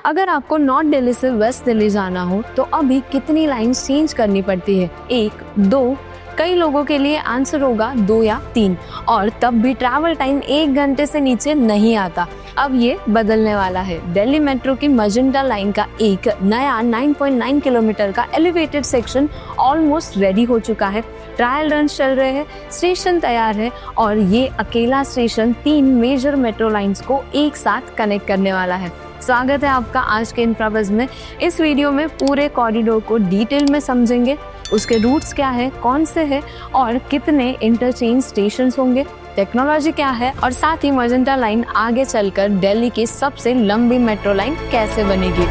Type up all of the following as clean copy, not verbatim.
अगर आपको नॉर्थ दिल्ली से वेस्ट दिल्ली जाना हो तो अभी कितनी लाइन्स चेंज करनी पड़ती है? 1, 2, कई लोगों के लिए आंसर होगा 2 या 3, और तब भी ट्रैवल टाइम 1 घंटे से नीचे नहीं आता। अब ये बदलने वाला है। दिल्ली मेट्रो की मजेंटा लाइन का एक नया 9.9 किलोमीटर का एलिवेटेड सेक्शन ऑलमोस्ट रेडी हो चुका है। ट्रायल रन चल रहे हैं, स्टेशन तैयार है और ये अकेला स्टेशन 3 मेजर मेट्रो लाइंस को एक साथ कनेक्ट करने वाला है। स्वागत है आपका आज के इंफ्राबज़ में। इस वीडियो में पूरे कॉरिडोर को डिटेल में समझेंगे, उसके रूट्स क्या है, कौन से हैं और कितने इंटरचेंज स्टेशन होंगे, टेक्नोलॉजी क्या है और साथ ही मजेंटा लाइन आगे चलकर दिल्ली की सबसे लंबी मेट्रो लाइन कैसे बनेगी।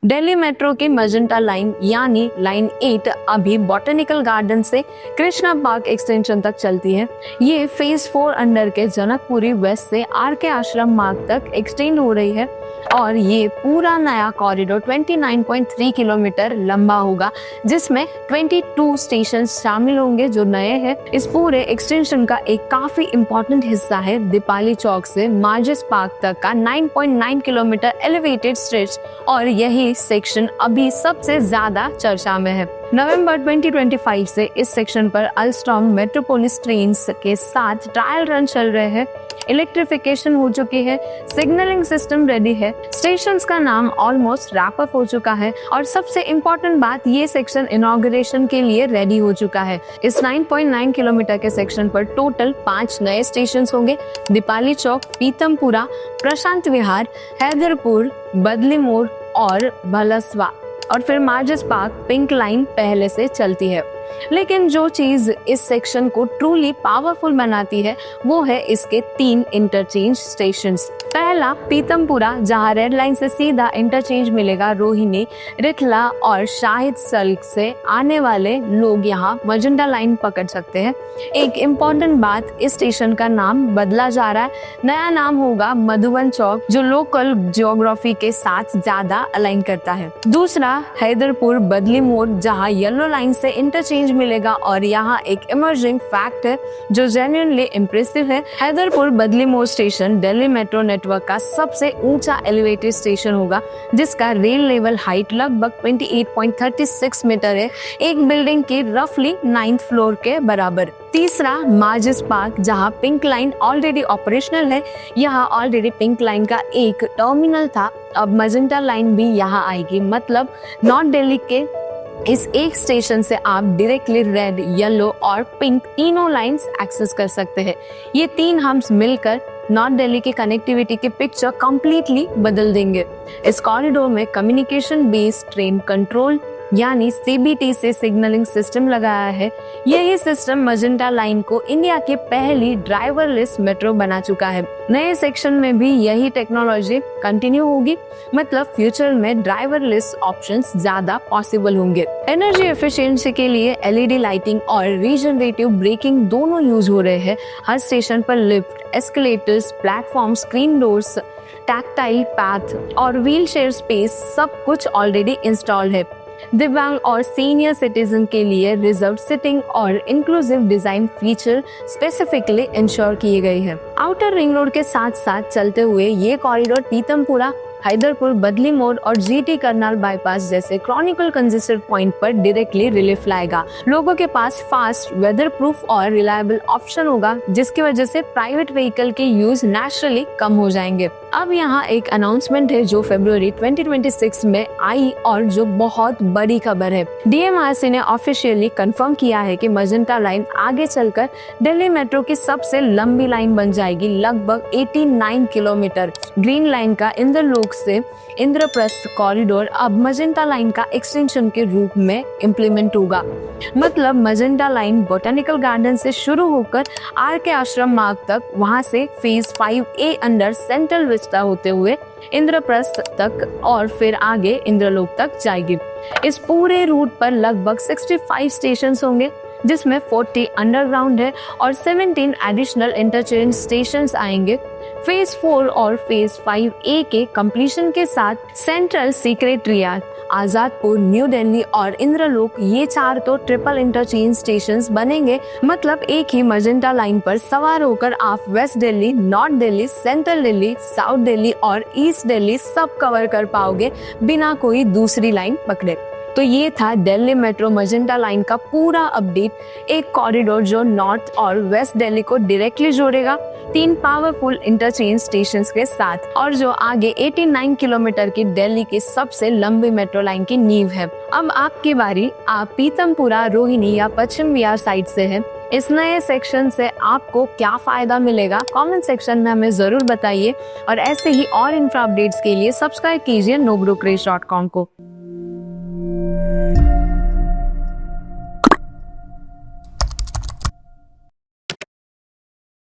दिल्ली मेट्रो की मजेंटा लाइन यानी लाइन 8 अभी बॉटनिकल गार्डन से कृष्णा पार्क एक्सटेंशन तक चलती है। ये फेज 4 अंडर के जनकपुरी वेस्ट से आर.के. आश्रम मार्ग तक एक्सटेंड हो रही है और ये पूरा नया कॉरिडोर 29.3 किलोमीटर लंबा होगा, जिसमें 22 स्टेशन शामिल होंगे जो नए हैं। इस पूरे एक्सटेंशन का एक काफी इम्पोर्टेंट हिस्सा है दीपाली चौक से मार्जिस पार्क तक का 9.9 किलोमीटर एलिवेटेड स्ट्रेच, और यही सेक्शन अभी सबसे ज्यादा चर्चा में है। नवंबर 2025 से इस सेक्शन पर अल्स्टॉम मेट्रोपोलिस ट्रेन्स के साथ ट्रायल रन चल रहे हैं। इलेक्ट्रिफिकेशन हो चुकी है, सिग्नलिंग सिस्टम रेडी है, स्टेशंस का नाम ऑलमोस्ट रैप अप हो चुका है और सबसे इम्पोर्टेंट बात, ये सेक्शन इनॉग्रेशन के लिए रेडी हो चुका है। इस 9.9 किलोमीटर के सेक्शन पर टोटल 5 नए स्टेशन होंगे। दीपाली चौक, पीतमपुरा, प्रशांत विहार, हैदरपुर, बदली मोड़ और भलसवा, और फिर मार्जिस पार्क पिंक लाइन पहले से चलती है। लेकिन जो चीज इस सेक्शन को ट्रूली पावरफुल बनाती है वो है इसके 3 इंटरचेंज स्टेशंस। पहला पीतमपुरा, जहां रेड लाइन से सीधा इंटरचेंज मिलेगा। रोहिणी, रिठला और शाहिद सल्क से आने वाले लोग यहाँ मजेंटा लाइन पकड़ सकते हैं। एक इम्पोर्टेंट बात, इस स्टेशन का नाम बदला जा रहा है। नया नाम होगा मधुबन चौक, जो लोकल जियोग्राफी के साथ ज्यादा अलाइन करता है। दूसरा हैदरपुर बदली मोड़, जहाँ येलो लाइन से इंटरचेंज मिलेगा, और यहाँ एक इमर्जिंग फैक्ट है जो जेन्युइनली इम्प्रेसिव है। हैदरपुर बदली मोड़ स्टेशन दिल्ली मेट्रो नेटवर्क का सबसे ऊंचा एलिवेटेड स्टेशन होगा, जिसका रेल लेवल हाइट लगभग 28.36 मीटर है, एक बिल्डिंग के रफली 9th फ्लोर के बराबर। तीसरा मार्जिस पार्क, जहां पिंक लाइन ऑलरेडी ऑपरेशनल है। यहाँ ऑलरेडी पिंक लाइन का एक टर्मिनल था, अब मजेंटा लाइन भी यहाँ आएगी। मतलब नॉर्थ दिल्ली के इस एक स्टेशन से आप डायरेक्टली रेड, येलो और पिंक तीनों लाइंस एक्सेस कर सकते हैं। ये 3 हम्स मिलकर नॉर्थ दिल्ली की कनेक्टिविटी की पिक्चर कंप्लीटली बदल देंगे। इस कॉरिडोर में कम्युनिकेशन बेस्ड ट्रेन कंट्रोल यानी CBT से सिग्नलिंग सिस्टम लगाया है। यही सिस्टम मजेंटा लाइन को इंडिया की पहली ड्राइवरलेस मेट्रो बना चुका है। नए सेक्शन में भी यही टेक्नोलॉजी कंटिन्यू होगी, मतलब फ्यूचर में ड्राइवरलेस ऑप्शंस ज्यादा पॉसिबल होंगे। एनर्जी एफिशिएंसी के लिए LED लाइटिंग और रीजनरेटिव ब्रेकिंग दोनों यूज हो रहे हैं। हर स्टेशन पर lift, escalators, platform, screen doors, tactile path और व्हील शेयर स्पेस सब कुछ ऑलरेडी इंस्टॉल्ड है। दिव्यांग और सीनियर सिटीजन के लिए रिजर्व सिटिंग और inclusive design feature specifically ensure किए गए हैं। आउटर रिंग रोड के साथ साथ चलते हुए ये कॉरिडोर पीतमपुरा, हैदरपुर, बदली मोड़ और GT करनाल बाईपास जैसे क्रॉनिकल कंजेस्टेड पॉइंट पर डायरेक्टली रिलीफ लाएगा। लोगों के पास फास्ट, वेदर प्रूफ और रिलायबल ऑप्शन होगा, जिसकी वजह से प्राइवेट व्हीकल के यूज नेचुरली कम हो जाएंगे। अब यहाँ एक अनाउंसमेंट है जो फरवरी 2026 में आई और जो बहुत बड़ी खबर है। DMRC ने ऑफिशियली कंफर्म किया है कि मजेंटा लाइन आगे चलकर दिल्ली मेट्रो की सबसे लंबी लाइन बन जाएगी, लगभग 89 किलोमीटर। ग्रीन लाइन का इंद्रलोक से इंद्रप्रस्थ कॉरिडोर अब मजेंटा लाइन का एक्सटेंशन के रूप में इम्प्लीमेंट होगा। मतलब मजेंटा लाइन बोटेनिकल गार्डन से शुरू होकर RK आश्रम मार्ग तक, वहां से phase 5A under central Vista होते हुए इंद्रप्रस्थ तक और फिर आगे इंद्रलोक तक जाएगी। इस पूरे रूट पर लगभग 65 स्टेशंस होंगे, जिसमें 40 अंडरग्राउंड है और 17 एडिशनल इंटरचेंज स्टेशंस आएंगे। फेज 4 और फेज 5A के कंप्लीशन के साथ central secretariat, Azadpur, new Delhi और इंद्रलोक, ये 4 तो ट्रिपल इंटरचेंज स्टेशंस बनेंगे। मतलब एक ही मजेंटा लाइन पर सवार होकर आप west Delhi, north Delhi, central Delhi, south Delhi और ईस्ट दिल्ली सब कवर कर पाओगे बिना कोई दूसरी लाइन पकड़े। तो ये था दिल्ली मेट्रो मजेंटा लाइन का पूरा अपडेट, एक कॉरिडोर जो नॉर्थ और वेस्ट दिल्ली को डायरेक्टली जोड़ेगा 3 पावरफुल इंटरचेंज स्टेशंस के साथ, और जो आगे 89 किलोमीटर की दिल्ली की सबसे लंबी मेट्रो लाइन की नींव है। अब आपकी बारी, आप पीतमपुरा, रोहिणी या पश्चिम विहार साइड से है। इस नए सेक्शन से आपको क्या फायदा मिलेगा, कमेंट सेक्शन में हमें जरूर बताइए और ऐसे ही और इंफ्रा अपडेट्स के लिए सब्सक्राइब कीजिए nobrookres.com को।